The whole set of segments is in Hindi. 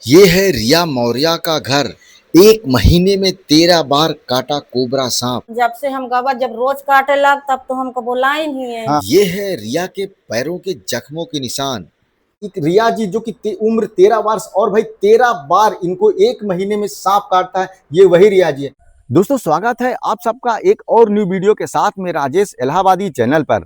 ये है रिया मौर्य का घर। एक महीने में 13 बार काटा कोबरा सांप। जब से हम गवा जब रोज काटे लग तब तो हमको बुलाई नहीं है। हाँ, ये है रिया के पैरों के जख्मों के निशान। एक रिया जी जो कि उम्र 13 वर्ष और भाई 13 बार इनको एक महीने में सांप काटता है, ये वही रिया जी है। दोस्तों स्वागत है आप सबका एक और न्यू वीडियो के साथ में राजेश इलाहाबादी चैनल पर।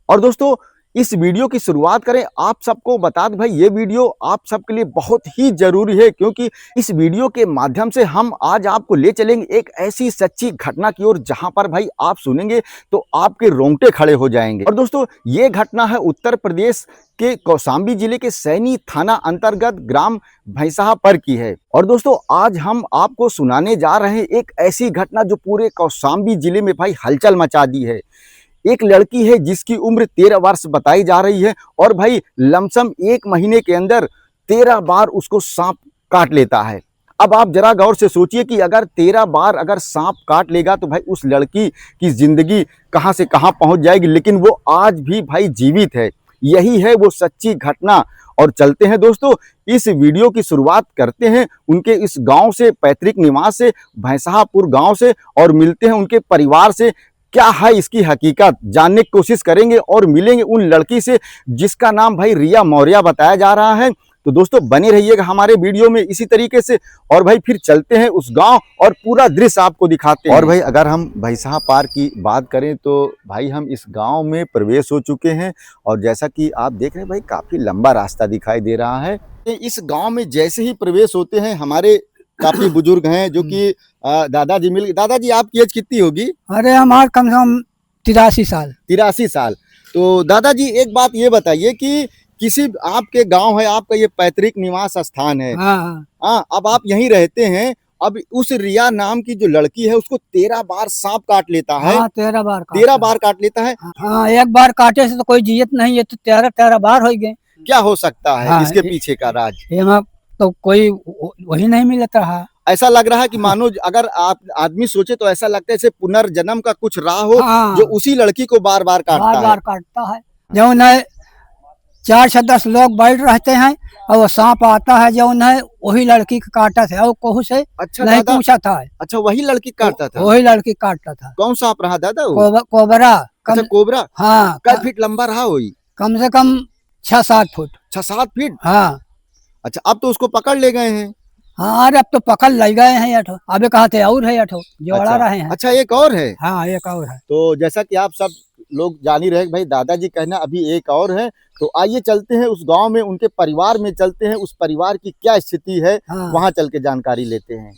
और दोस्तों इस वीडियो की शुरुआत करें आप सबको बता दें भाई ये वीडियो आप सबके लिए बहुत ही जरूरी है, क्योंकि इस वीडियो के माध्यम से हम आज आपको ले चलेंगे एक ऐसी सच्ची घटना की ओर जहां पर भाई आप सुनेंगे तो आपके रोंगटे खड़े हो जाएंगे। और दोस्तों ये घटना है उत्तर प्रदेश के कौशाम्बी जिले के सैनी थाना अंतर्गत ग्राम भैंसाहा की है। और दोस्तों आज हम आपको सुनाने जा रहे हैं एक ऐसी घटना जो पूरे कौशाम्बी जिले में भाई हलचल मचा दी है। एक लड़की है जिसकी उम्र 13 वर्ष बताई जा रही है और भाई लमसम एक महीने के अंदर 13 बार उसको सांप काट लेता है। अब आप जरा गौर से सोचिए कि अगर 13 बार अगर सांप काट लेगा तो भाई उस लड़की की जिंदगी कहां से कहां पहुंच जाएगी, लेकिन वो आज भी भाई जीवित है। यही है वो सच्ची घटना। और चलते हैं दोस्तों इस वीडियो की शुरुआत करते हैं उनके इस गांव से, पैतृक निवास से, भैंसाहापुर गांव से, और मिलते हैं उनके परिवार से। क्या है इसकी हकीकत जानने की कोशिश करेंगे और मिलेंगे उन लड़की से जिसका नाम भाई रिया मौर्य बताया जा रहा है। तो दोस्तों बने रहिएगा हमारे वीडियो में इसी तरीके से। और भाई फिर चलते हैं उस गांव और पूरा दृश्य आपको दिखाते हैं। और भाई अगर हम भैंसाहा पार की बात करें तो भाई हम इस गांव में प्रवेश हो चुके हैं और जैसा कि आप देख रहे हैं भाई काफी लंबा रास्ता दिखाई दे रहा है। इस गांव में जैसे ही प्रवेश होते हैं हमारे काफी बुजुर्ग हैं जो कि दादाजी मिल। दादाजी आपकी एज कितनी होगी? अरे हमारे कम से कम 83 साल। 83 साल। तो दादाजी एक बात ये बताइए कि किसी आपके गांव है, आपका ये पैतृक निवास स्थान है। हाँ हाँ, अब आप यहीं रहते हैं। अब उस रिया नाम की जो लड़की है उसको 13 बार सांप काट लेता है। हाँ 13 बार 13 बार काट लेता है। हाँ एक बार काटे से तो कोई जियत नहीं है, तो 13 बार हो गए। क्या हो सकता है हाँ, इसके पीछे का राज? तो कोई वही नहीं मिलता है। ऐसा लग रहा है कि मानो अगर आप आदमी सोचे तो ऐसा लगता है जैसे पुनर्जन्म का कुछ राह हो। हाँ, जो उसी लड़की को बार बार काटता है। जो न 4 से 10 लोग बैठ रहते हैं और वो सांप आता है जो न वही लड़की का काटा था और कहू से अच्छा नहीं दादा, पूछा था। अच्छा वही लड़की काटता था? वही लड़की काटता था। कौन सांप रहा दादा वो? कोबरा। अच्छा कोबरा। हाँ कै फीट लंबा रहा हुई? कम से कम 6-7 फुट। 6-7 फीट। हाँ अच्छा अब तो उसको पकड़ ले गए हैं? हाँ अरे अब तो पकड़ ले गए हैं अठो। अबे कहा थे और है अठो जोड़ा अच्छा, रहे हैं। अच्छा एक और है। हाँ एक और है। तो जैसा कि आप सब लोग जान ही रहे भाई दादाजी कहना अभी एक और है। तो आइए चलते हैं उस गांव में, उनके परिवार में चलते हैं, उस परिवार की क्या स्थिति है हाँ। वहां चल के जानकारी लेते हैं।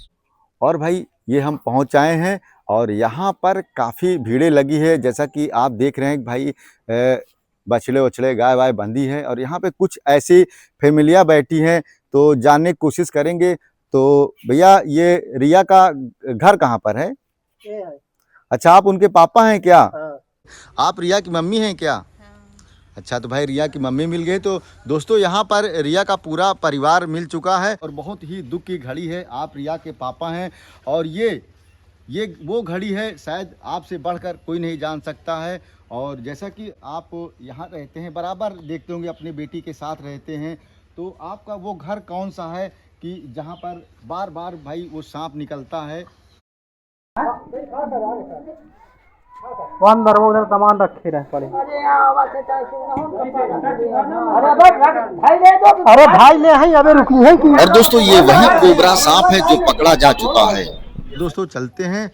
और भाई ये हम पहुंच आए हैं और यहाँ पर काफ़ी भीड़ें लगी है। जैसा कि आप देख रहे हैं भाई बछड़े वछड़े गाय वाय बंधी है और यहाँ पे कुछ ऐसी फैमिलियाँ बैठी हैं। तो जानने की कोशिश करेंगे। तो भैया ये रिया का घर कहाँ पर है? अच्छा आप उनके पापा हैं क्या? हाँ। आप रिया की मम्मी हैं क्या? हाँ। अच्छा तो भाई रिया की मम्मी मिल गई। तो दोस्तों यहाँ पर रिया का पूरा परिवार मिल चुका है और बहुत ही दुख की घड़ी है। आप रिया के पापा हैं और ये वो घड़ी है शायद आपसे बढ़कर कोई नहीं जान सकता है। और जैसा कि आप यहाँ रहते हैं, बराबर देखते होंगे अपने बेटी के साथ रहते हैं, तो आपका वो घर कौन सा है कि जहाँ पर बार बार भाई वो सांप निकलता है? अंदर वो उधर सामान रखे रहे पड़े। अरे भाई ले है अबे रुकी है कि। और दोस्तों ये वही कोबरा सांप है जो पकड़ा जा चुका है। दोस्तों चलते हैं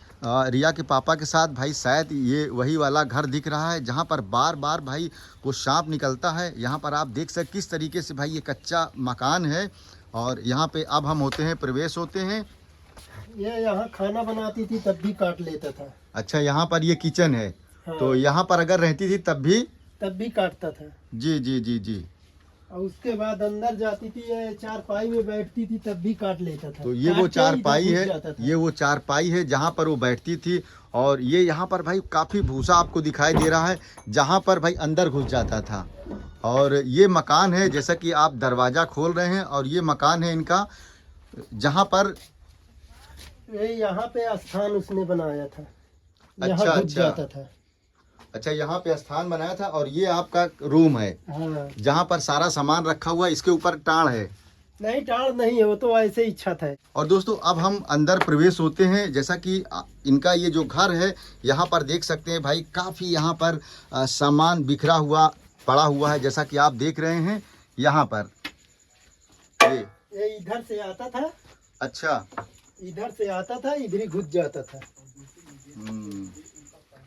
रिया के पापा के साथ। भाई शायद ये वही वाला घर दिख रहा है जहाँ पर बार बार भाई वो सांप निकलता है। यहाँ पर आप देख सकते किस तरीके से भाई ये कच्चा मकान है और यहाँ पे अब हम होते हैं, प्रवेश होते हैं। ये यहाँ खाना बनाती थी तब भी काट लेता था। अच्छा यहाँ पर ये किचन है। हाँ। तो यहाँ पर अगर रहती थी तब भी काटता था। जी जी जी जी। और उसके बाद अंदर जाती थी, ये चारपाई में बैठती थी तब भी काट लेता था। तो ये वो चारपाई है, ये वो चारपाई है जहाँ पर वो बैठती थी। और ये यहाँ पर भाई काफ़ी भूसा आपको दिखाई दे रहा है जहाँ पर भाई अंदर घुस जाता था। और ये मकान है जैसा कि आप दरवाज़ा खोल रहे हैं और ये मकान है इनका जहाँ पर ये यहाँ पे स्थान उसने बनाया था। अच्छा, यहाँ घुस जाता था। अच्छा यहाँ पे स्थान बनाया था और ये आपका रूम है। हाँ। जहाँ पर सारा सामान रखा हुआ है। इसके ऊपर टाण है। नहीं, टाड़ नहीं है, वो तो ऐसे ही इच्छा था। और दोस्तों अब हम अंदर प्रवेश होते हैं। जैसा कि इनका ये जो घर है, यहाँ पर देख सकते हैं भाई काफ़ी यहाँ पर सामान बिखरा हुआ पड़ा हुआ है। जैसा कि आप देख रहे हैं यहाँ पर ये इधर से आता था, अच्छा, इधर से आता था, इधर ही घुस जाता था। हम्म,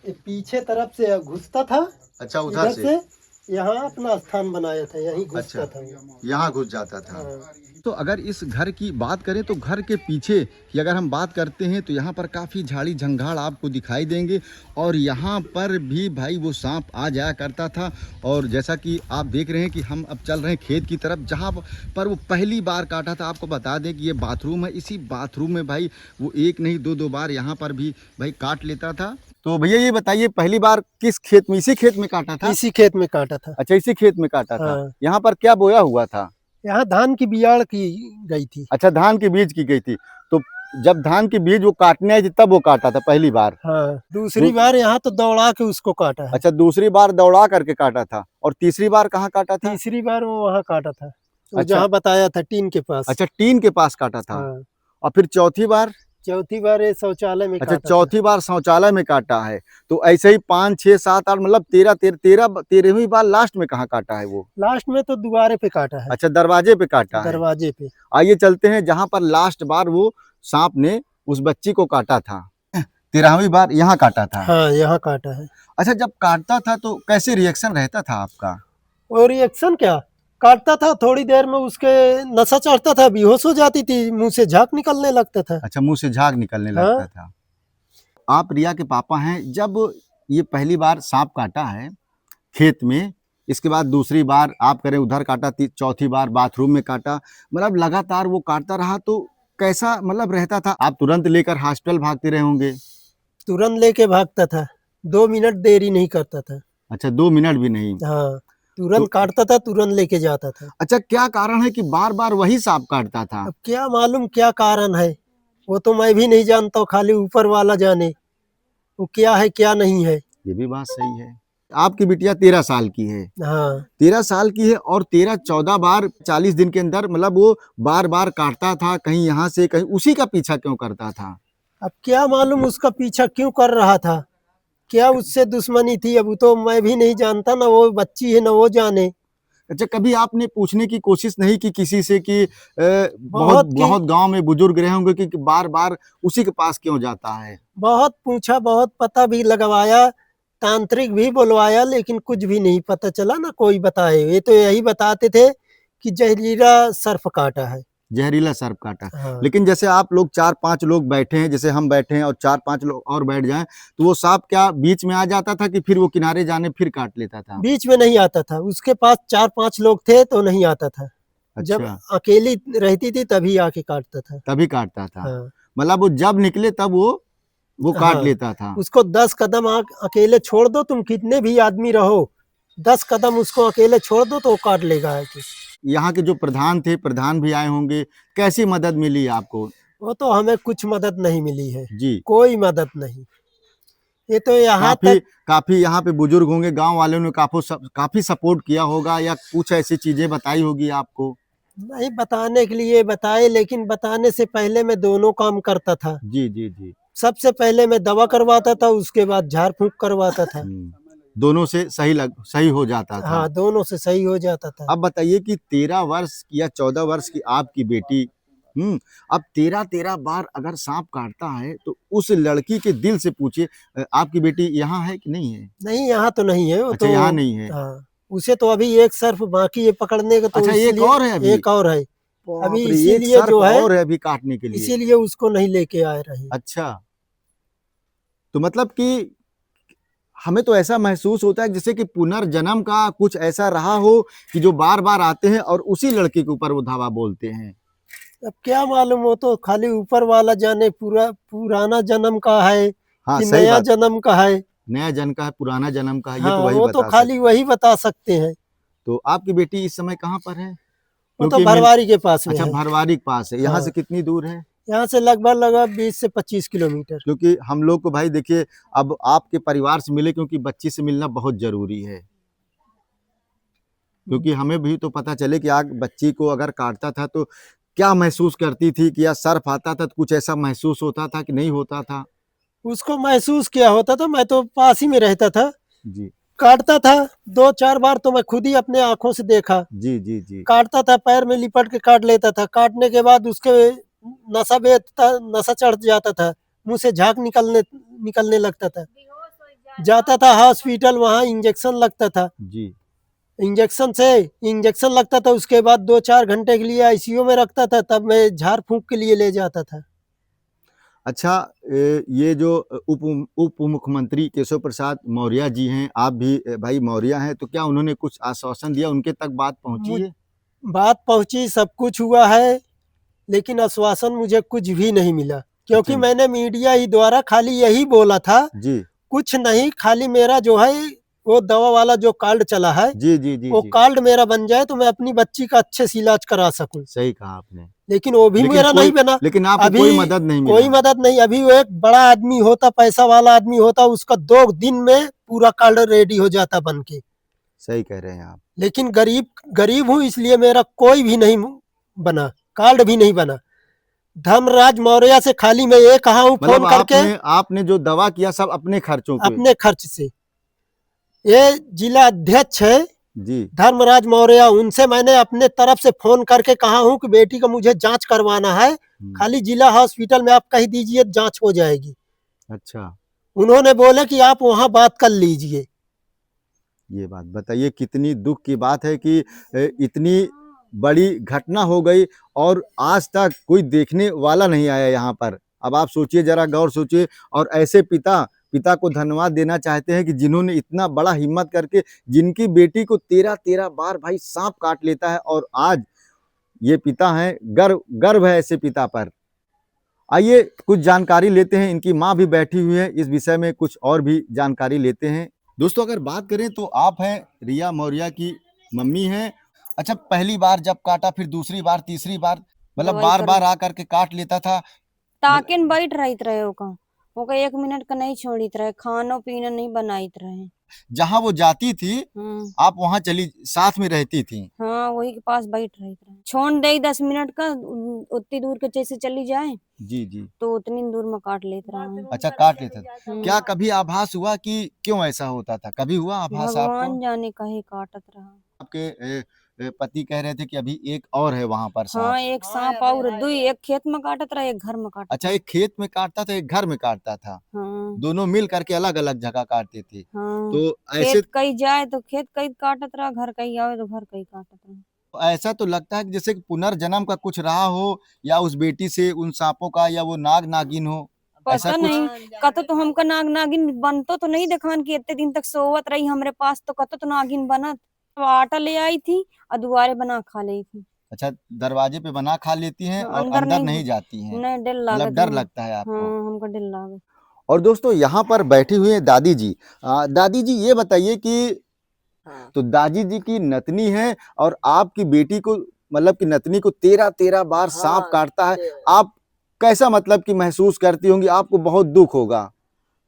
ये पीछे तरफ से घुसता था, अच्छा इधर उधर से यहाँ अपना स्थान बनाया था, यहीं घुसता अच्छा, था वो। यहाँ घुस जाता था। हाँ। तो अगर इस घर की बात करें तो घर के पीछे की अगर हम बात करते हैं तो यहाँ पर काफ़ी झाड़ी झंगाड़ आपको दिखाई देंगे और यहाँ पर भी भाई वो सांप आ जाया करता था। और जैसा कि आप देख रहे हैं कि हम अब चल रहे हैं खेत की तरफ, जहाँ पर वो पहली बार काटा था। आपको बता दें कि ये बाथरूम है, इसी बाथरूम में भाई वो एक नहीं दो बार यहाँ पर भी भाई काट लेता था। तो भैया ये बताइए पहली बार किस खेत में, इसी खेत में काटा था? इसी खेत में काटा था। अच्छा, इसी खेत में काटा था। हाँ। यहाँ पर क्या बोया हुआ था? यहाँ धान की बियाड़ की गई थी। अच्छा, धान के बीज की गई थी। तो जब धान के बीज वो काटने आई थी तब वो काटा था पहली बार? हाँ, दूसरी बार यहाँ तो दौड़ा के उसको काटा है। अच्छा, दूसरी बार दौड़ा करके काटा था। और तीसरी बार कहाँ काटा था? तीसरी बार वो वहाँ काटा था, वो अच्छा। जहाँ बताया था, टीन के पास। अच्छा, टीन के पास काटा था। हाँ। और फिर चौथी बार? चौथी बार ये शौचालय में अच्छा, काटा चौथी बार शौचालय में काटा है। तो ऐसे ही 5, 6, 7, 8 मतलब 13वीं बार लास्ट में कहाँ काटा है वो? लास्ट में तो दुआरे पे काटा है। अच्छा, दरवाजे पे काटा है। दरवाजे पे। आइए चलते हैं जहाँ पर लास्ट बार वो सांप ने उस बच्ची को काटा था। 13वीं बार यहाँ काटा था। हाँ, यहाँ काटा है। अच्छा, जब काटता था तो कैसे रिएक्शन रहता था आपका? और रिएक्शन क्या, काटता था, थोड़ी देर में उसके नशा चढ़ता था, बेहोश हो जाती थी, मुंह से झाग निकलने लगता था। अच्छा, मुंह से झाग निकलने हाँ। लगता था। आप रिया के पापा हैं। जब ये पहली बार सांप काटा है खेत में, इसके बाद दूसरी बार आप करें उधर काटा, चौथी बार बाथरूम में काटा, मतलब लगातार वो काटता रहा, तो कैसा मतलब रहता था? आप तुरंत लेकर हॉस्पिटल भागते रहे होंगे? तुरंत लेके भागता था, 2 मिनट देरी नहीं करता था। अच्छा, 2 मिनट भी नहीं? हाँ, तुरंत तो काटता था, तुरंत लेके जाता था। अच्छा, क्या कारण है कि बार बार वही सांप काटता था? अब क्या मालूम क्या कारण है, वो तो मैं भी नहीं जानता हूँ, खाली ऊपर वाला जाने वो क्या है क्या नहीं है। ये भी बात सही है। आपकी बिटिया 13 साल की है। हाँ। 13 साल की है और 13-14 बार 40 दिन के अंदर मतलब वो बार बार काटता था, कहीं यहाँ से कहीं, उसी का पीछा क्यों करता था? अब क्या मालूम उसका पीछा क्यों कर रहा था, क्या उससे दुश्मनी थी, अब वो तो मैं भी नहीं जानता, ना वो बच्ची है ना वो जाने। अच्छा, कभी आपने पूछने की कोशिश नहीं की किसी से कि बहुत बहुत गांव में बुजुर्ग रहे होंगे कि बार बार उसी के पास क्यों जाता है? बहुत पूछा, बहुत पता भी लगवाया, तांत्रिक भी बुलवाया, लेकिन कुछ भी नहीं पता चला, ना कोई बताए। ये तो यही बताते थे कि जहरीला सर्प काटा है। जहरीला सर्प काटा। हाँ। लेकिन जैसे आप लोग 4-5 लोग बैठे हैं, जैसे हम बैठे हैं और 4-5 लोग और बैठ जाएं, तो वो सांप क्या बीच में आ जाता था कि फिर वो किनारे जाने फिर काट लेता था? बीच में नहीं आता था, उसके पास 4-5 लोग थे तो नहीं आता था। जब अच्छा, अकेली रहती थी तभी आके काटता था। तभी काटता था। हाँ। मतलब वो जब निकले तब वो काट हाँ। लेता था। उसको 10 कदम अकेले छोड़ दो, तुम कितने भी आदमी रहो, 10 कदम उसको अकेले छोड़ दो तो वो काट लेगा आके। यहाँ के जो प्रधान थे, प्रधान भी आए होंगे, कैसी मदद मिली आपको? वो तो हमें कुछ मदद नहीं मिली है, जी, कोई मदद नहीं। ये तो यहाँ काफी तक काफी यहाँ पे बुजुर्ग होंगे, गांव वालों ने काफी सपोर्ट किया होगा या कुछ ऐसी चीजें बताई होगी आपको? नहीं बताने के लिए बताए, लेकिन बताने से पहले मैं दोनों काम करता था। जी जी जी। सबसे पहले मैं दवा करवाता था, उसके बाद झाड़ फूंक करवाता था। दोनों से सही हो जाता था। हाँ, दोनों से सही हो जाता था। अब बताइए कि 13 वर्ष या 14 वर्ष की आपकी बेटी, अब 13 बार अगर सांप काटता है तो उस लड़की के दिल से पूछिए, आपकी बेटी यहाँ है कि नहीं है? नहीं, यहाँ तो नहीं है वो। अच्छा, तो यहाँ नहीं है। हाँ, उसे तो अभी एक सर्फ बाकी है पकड़ने का, तो अच्छा, एक इसलिए और है अभी? एक और है बाप अभी, रे, एक इसीलिए सर्प जो है और है अभी काटने के लिए। इसीलिए उसको नहीं लेके आए रहे। अच्छा, तो मतलब कि हमें तो ऐसा महसूस होता है जैसे कि पुनर्जन्म का कुछ ऐसा रहा हो कि जो बार बार आते हैं और उसी लड़के के ऊपर वो धावा बोलते हैं। अब क्या मालूम, वो तो खाली ऊपर वाला जाने, पुराना जन्म का है हाँ, कि सही नया बात। जन्म का है। नया जन्म का है, पुराना जन्म का है, ये हाँ, तो वही वो तो बता खाली वही बता सकते हैं। तो आपकी बेटी इस समय कहाँ पर है? वो तो क्योंकि भरवारी के पास में अच्छा, है। भरवारी के पास है। यहाँ हाँ। से कितनी दूर है? यहाँ से लगभग 20 से 25 किलोमीटर। क्योंकि हम लोग को भाई देखिए, अब आपके परिवार से मिले, क्योंकि बच्ची से मिलना बहुत जरूरी है। क्योंकि हमें भी तो पता चले कि आग बच्ची को अगर काटता था तो क्या महसूस करती थी, कि या सर्फ आता था तो कुछ ऐसा महसूस होता था कि नहीं होता था? उसको महसूस क्या होता था, मैं तो पास ही में रहता था, जी काटता था 2-4 बार तो मैं खुद ही अपने आंखों से देखा। जी जी जी काटता था, पैर में लिपट के काट लेता था, काटने के बाद उसके नशा बेधता, नशा चढ़ जाता था, मुंह से झाग निकलने लगता था, जाता था हॉस्पिटल, वहां इंजेक्शन लगता था, जी। इंजेक्शन लगता था, उसके बाद 2-4 घंटे के लिए आईसीयू में रखता था, तब मैं झाड़ फूंक के लिए ले जाता था। अच्छा, ये जो उप मुख्यमंत्री केशव प्रसाद मौर्य जी हैं, आप भी भाई मौर्य हैं, तो क्या उन्होंने कुछ आश्वासन दिया, उनके तक बात पहुंची मुझ है? बात पहुंची, सब कुछ हुआ है, लेकिन आश्वासन मुझे कुछ भी नहीं मिला, क्योंकि अच्छा। मैंने मीडिया ही द्वारा खाली यही बोला था, जी कुछ नहीं, खाली मेरा जो है वो दवा वाला जो कार्ड चला है, जी जी जी वो जी। कार्ड मेरा बन जाए तो मैं अपनी बच्ची का अच्छे से इलाज करा सकूं, सही कहा आपने। लेकिन वो भी मेरा नहीं बना। लेकिन आपको अभी कोई मदद नहीं कोई मिला। मदद नहीं, अभी वो एक बड़ा आदमी होता, पैसा वाला आदमी होता, उसका 2 दिन में पूरा कार्ड रेडी हो जाता बन के, सही कह रहे हैं आप। लेकिन गरीब हूँ, इसलिए मेरा कोई भी नहीं बना, कार्ड भी नहीं बना। धर्मराज मौर्य से खाली मैं ये कहा हूँ मतलब फोन करके, आपने जो दवा किया सब अपने खर्चों पे? अपने खर्च से। ये जिला अध्यक्ष है जी धर्मराज मौर्य, उनसे मैंने अपने तरफ से फोन करके कहा हूँ कि बेटी का मुझे जांच करवाना है, खाली जिला हॉस्पिटल में आप कह दीजिए जांच हो जाएगी। अच्छा, उन्होंने बोले कि आप वहां बात कर लीजिए। ये बात बताइए, कितनी दुख की बात है कि इतनी बड़ी घटना हो गई और आज तक कोई देखने वाला नहीं आया यहाँ पर। अब आप सोचिए, जरा गौर सोचिए, और ऐसे पिता को धन्यवाद देना चाहते हैं कि जिन्होंने इतना बड़ा हिम्मत करके, जिनकी बेटी को 13 बार भाई सांप काट लेता है, और आज ये पिता हैं, गर्व है ऐसे पिता पर। आइए कुछ जानकारी लेते हैं, इनकी माँ भी बैठी हुई है, इस विषय में कुछ और भी जानकारी लेते हैं। दोस्तों, अगर बात करें तो आप हैं रिया मौर्य की मम्मी हैं। अच्छा, पहली बार जब काटा, फिर दूसरी बार, तीसरी बार, मतलब दवाई बार करो बार आकर के काट लेता था? ताकिन बैठ रहित रहे ओका 1 मिनट का नहीं छोड़ित रहे, खानो पीना नहीं बनाइत रहे। जहाँ वो जाती थी आप वहाँ चली, साथ में रहती थी? हाँ, वही के पास बैठ रहित रहे, छोड़ दे 10 मिनट का, उतनी दूर के जैसे चली जाए जी जी। तो उतनी दूर में काट लेते रहा। अच्छा, काट लेता था। क्या कभी आभास हुआ कि क्यों ऐसा होता था? कभी हुआ आभास आपको? भगवान जाने कहे काटत रहा। आपके पति कह रहे थे कि अभी एक और है वहां पर सांप। हाँ, एक सांप और दुई, एक खेत में काटत रहा, एक घर में काटत अच्छा, एक खेत में काटता था, एक घर में काटता था। हाँ दोनों मिल करके अलग अलग जगह काटते थे। हाँ, तो ऐसे खेत कहीं जाए तो खेत कहीं काटत रहा, घर कहीं आवे तो घर कहीं काटत रहा। ऐसा तो लगता है कि जैसे कि पुनर्जन्म का कुछ रहा हो, या उस बेटी से उन सांपों का, या वो नाग नागिन हो, ऐसा पता कुछ? नहीं, कतो तो हमका नाग नागिन बनतो तो नहीं देखान कि इतने दिन तक सोवत रही हमरे पास, तो कतो तो नागिन बनत। तो आटा ले आई थी और दुआरे बना खा ली थी। अच्छा, दरवाजे पे बना खा लेती हैं और अंदर अंदर नहीं नहीं जाती हैं? नहीं, डर मतलब लागत डर हमें। लगता है आपको? हाँ, हमको डर लागत। और दोस्तों, यहाँ पर बैठी हुई है दादी जी। दादी जी, ये बताइए कि तो दादी जी की नतनी है, और आपकी बेटी को, मतलब कि नतनी को 13 बार सांप काटता है। आप कैसा, मतलब कि महसूस करती होंगी? आपको बहुत दुख होगा।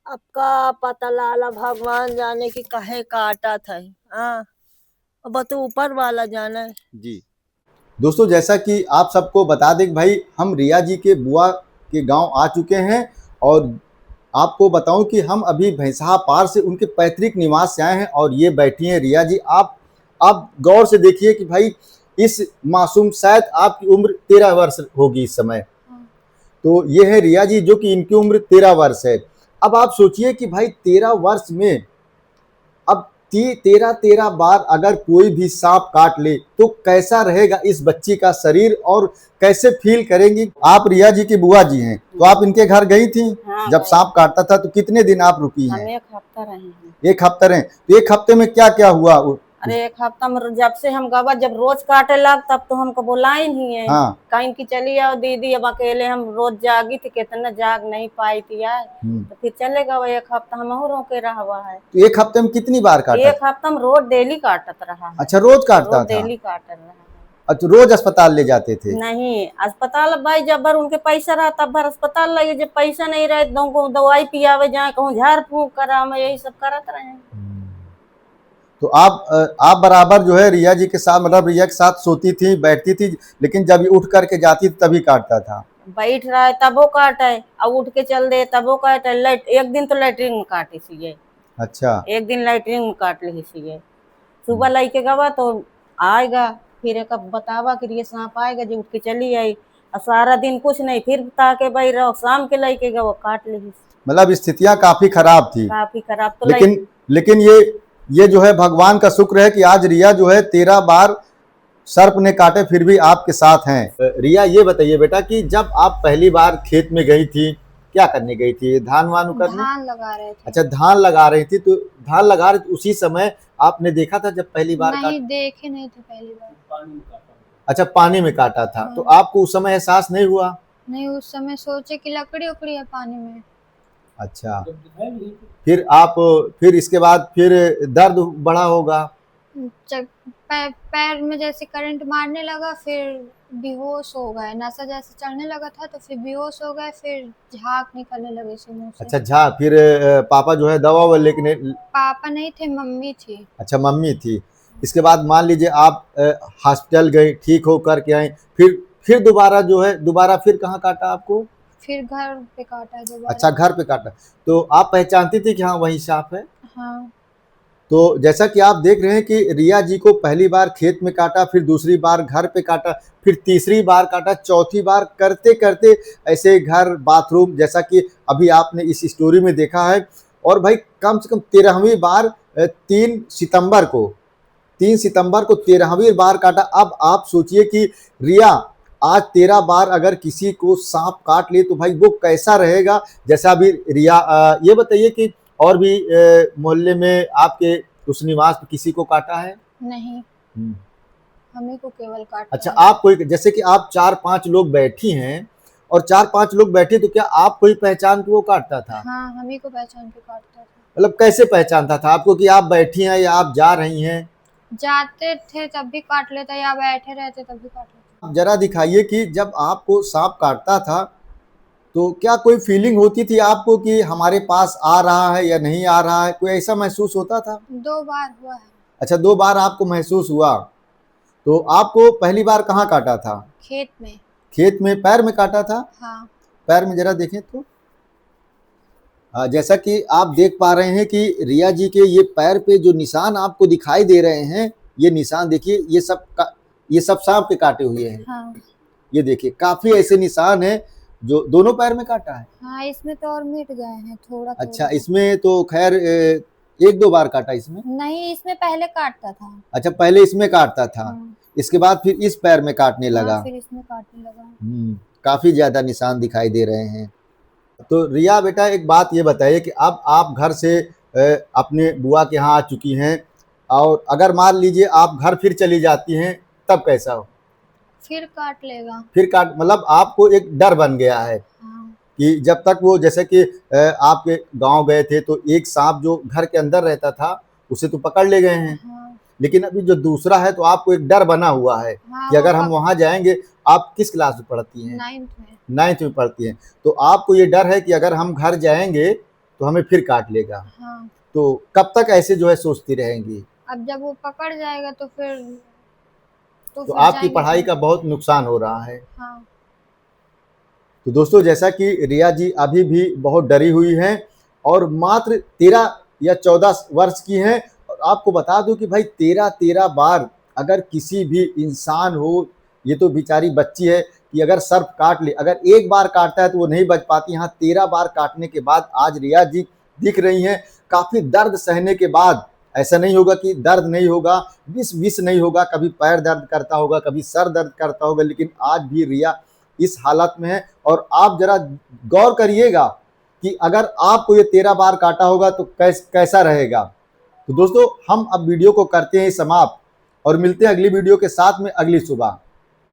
अब का पता लाला, भगवान जाने की कहे काटा था। हाँ, अब तो ऊपर वाला जाना है। जी दोस्तों, जैसा कि आप सबको बता दें कि भाई हम रिया जी के बुआ के गांव आ चुके हैं, और आपको बताऊं कि हम अभी भैंसहा पार से उनके पैतृक निवास से आए हैं, और ये बैठी हैं रिया जी। आप गौर से देखिए कि भाई इस मासूम, शायद आपकी उम्र 13 वर्ष होगी इस समय, तो ये है रिया जी, जो कि इनकी उम्र 13 वर्ष है। अब आप सोचिए कि भाई 13 वर्ष में, अब 13 बार अगर कोई भी सांप काट ले तो कैसा रहेगा इस बच्ची का शरीर, और कैसे फील करेंगी? आप रिया जी की बुआ जी हैं, तो आप इनके घर गई थी हाँ, जब सांप काटता था, तो कितने दिन आप रुकी हम हैं? 1 हफ्ता रहे हैं। 1 हफ्ते रहे, तो 1 हफ्ते में क्या क्या हुआ? अरे 1 हफ्ता में जब से हम गवा, जब रोज काटे लग तब तो हमको बुलाई नहीं है। हाँ। कहीं की चली आओ दीदी, अब अकेले हम रोज जागी थी, कितना जाग नहीं पाई थी यार। तो फिर चले गए 1 हफ्ता, हम और रोके रहा हुआ है। तो 1 हफ्ते में कितनी बार काटा? 1 हफ्ता में रोज डेली काटत रहा है। अच्छा, रोज काटता रोज था? डेली काटत रहा है। अच्छा, रोज अस्पताल ले जाते थे? नहीं, अस्पताल भाई जब भर उनके पैसा रहा तब भर अस्पताल लगे, जब पैसा नहीं रहे तो दवाई पियावे जाए, कहूँ झाड़ फूंक करा, मैं यही सब करत रहे। तो आप बराबर जो है रिया जी के साथ, मतलब रिया के साथ सोती थी, बैठती थी, लेकिन जब उठ करके जाती थी तभी काटता था। बैठ रहा है तब वो काटा है, अब उठ के चल दे तब वो काटा है। एक दिन तो लैट्रिन में काटे सीगे, अच्छा। एक दिन लैट्रिन में काट ली सीगे। सुबह लेके गवा तो आएगा, फिर एक बतावा कि ये सांप आएगा, जो उठ के चली आई। और सारा दिन कुछ नहीं, फिर ताके भाई रहो, शाम के लेके गवा काट ली। मतलब स्थितियां काफी खराब थी। काफी खराब तो लेकिन ये जो है भगवान का शुक्र है कि आज रिया जो है 13 बार सर्प ने काटे फिर भी आपके साथ हैं। रिया ये बताइए बेटा कि जब आप पहली बार खेत में गई थी, क्या करने गई थी? धान वान करने? धान लगा रहे थे। अच्छा, धान लगा रही थी। तो धान लगा रही थी, उसी समय आपने देखा था जब पहली बार नहीं, देखे नहीं थे पहली बार। अच्छा, पानी में काटा था। तो आपको उस समय एहसास नहीं हुआ? नहीं, उस समय सोचे कि लकड़ी उकड़ी है पानी में। अच्छा, फिर इसके बाद फिर दर्द बढ़ा होगा? पैर में जैसे करंट मारने लगा, फिर बेहोश हो गए। नशा जैसे चढ़ने लगा था तो फिर बेहोश हो गए, फिर झाग निकलने लगे से मुंह से। अच्छा, झाग। फिर पापा जो है दवा वो लेके? पापा नहीं थे, मम्मी थी। अच्छा, मम्मी थी। इसके बाद मान लीजिए आप हॉस्पिटल गए, ठीक होकर के आए, फिर दोबारा जो है दोबारा फिर कहाँ काटा आपको? फिर घर पे काटा दोबारा। अच्छा, घर पे काटा। तो आप पहचानती थी कि हाँ वही सांप है? हाँ। तो जैसा कि आप देख रहे हैं कि रिया जी को पहली बार खेत में काटा, फिर दूसरी बार घर पे काटा, फिर तीसरी बार काटा, चौथी बार करते करते ऐसे घर, बाथरूम, जैसा कि अभी आपने इस स्टोरी में देखा है। और भाई कम से कम 13वीं बार 3 सितंबर को 13वीं बार काटा। अब आप सोचिए कि रिया आज 13 बार अगर किसी को सांप काट ले तो भाई वो कैसा रहेगा। जैसा अभी रिया ये बताइए कि और भी मोहल्ले में आपके उस निवास में किसी को काटा है? नहीं, हमें को केवल काटा। अच्छा, आप कोई, जैसे कि आप 4-5 लोग बैठी हैं और 4-5 लोग बैठे, तो क्या आप कोई पहचान के वो काटता था? हाँ, हमें को पहचान के काटता था। मतलब कैसे पहचानता था आपको कि आप बैठी हैं या आप जा रही हैं? जाते थे तब भी काट लेता, या बैठे रहते तब भी काट लेता। जरा दिखाइए कि जब आपको सांप काटता था तो क्या कोई फीलिंग होती थी आपको कि हमारे पास आ रहा है या नहीं आ रहा है? कोई ऐसा महसूस होता था? 2 बार हुआ है। अच्छा, 2 बार आपको महसूस हुआ। तो आपको पहली बार कहाँ काटा था? खेत में। खेत में पैर में काटा था? हाँ। पैर में जरा देखें तो। जैसा कि आप देख पा रहे हैं कि रिया जी के ये पैर पे जो निशान आपको दिखाई दे रहे हैं, ये निशान देखिए, ये सब सांप के काटे हुए हैं। हाँ। ये देखिए, काफी ऐसे निशान हैं जो दोनों पैर में काटा है। हाँ, इसमें तो और मिट गए हैं थोड़ा। अच्छा, इसमें तो खैर 1-2 बार काटा इसमें? नहीं, इसमें पहले काटता था। अच्छा, पहले इसमें काटता था। हाँ। इसके बाद फिर इस पैर में काटने लगा। हाँ, फिर इसमें काटने लगा। काफी ज्यादा निशान दिखाई दे रहे हैं। तो रिया बेटा, एक बात ये बताइए कि अब आप घर से अपने बुआ के यहाँ आ चुकी हैं, और अगर मान लीजिए आप घर फिर चली जाती हैं तब कैसा हो? फिर काट लेगा। फिर काट, मतलब आपको एक डर बन गया है। हाँ। कि जब तक वो, जैसे कि आपके गांव गए थे तो एक सांप जो घर के अंदर रहता था उसे तो पकड़ ले गए हैं। हाँ। लेकिन अभी जो दूसरा है तो आपको एक डर बना हुआ है। हाँ, कि अगर हम वहां जाएंगे। आप किस क्लास में पढ़ती हैं? 9th में पढ़ती हैं। तो आपको ये डर है कि अगर हम घर जाएंगे तो हमें फिर काट लेगा। हाँ। तो कब तक ऐसे जो है सोचती रहेंगी? अब जब वो पकड़ जाएगा तो फिर तो आपकी पढ़ाई का बहुत नुकसान हो रहा है। हाँ। तो दोस्तों, जैसा कि रिया जी अभी भी बहुत डरी हुई हैं और मात्र 13 या 14 वर्ष की हैं। और आपको बता दूं कि भाई 13 बार अगर किसी भी इंसान हो, ये तो बेचारी बच्ची है कि अगर सर्प काट ले, अगर एक बार काटता है तो वो नहीं बच पाती। यहाँ 13 बार काटने के बाद आज रिया जी दिख रही हैं। काफ़ी दर्द सहने के बाद, ऐसा नहीं होगा कि दर्द नहीं होगा, विष नहीं होगा, कभी पैर दर्द करता होगा, कभी सर दर्द करता होगा, लेकिन आज भी रिया इस हालत में है। और आप जरा गौर करिएगा कि अगर आपको ये 13 बार काटा होगा तो कैसा रहेगा। तो दोस्तों, हम अब वीडियो को करते हैं समाप्त और मिलते हैं अगली वीडियो के साथ में अगली सुबह।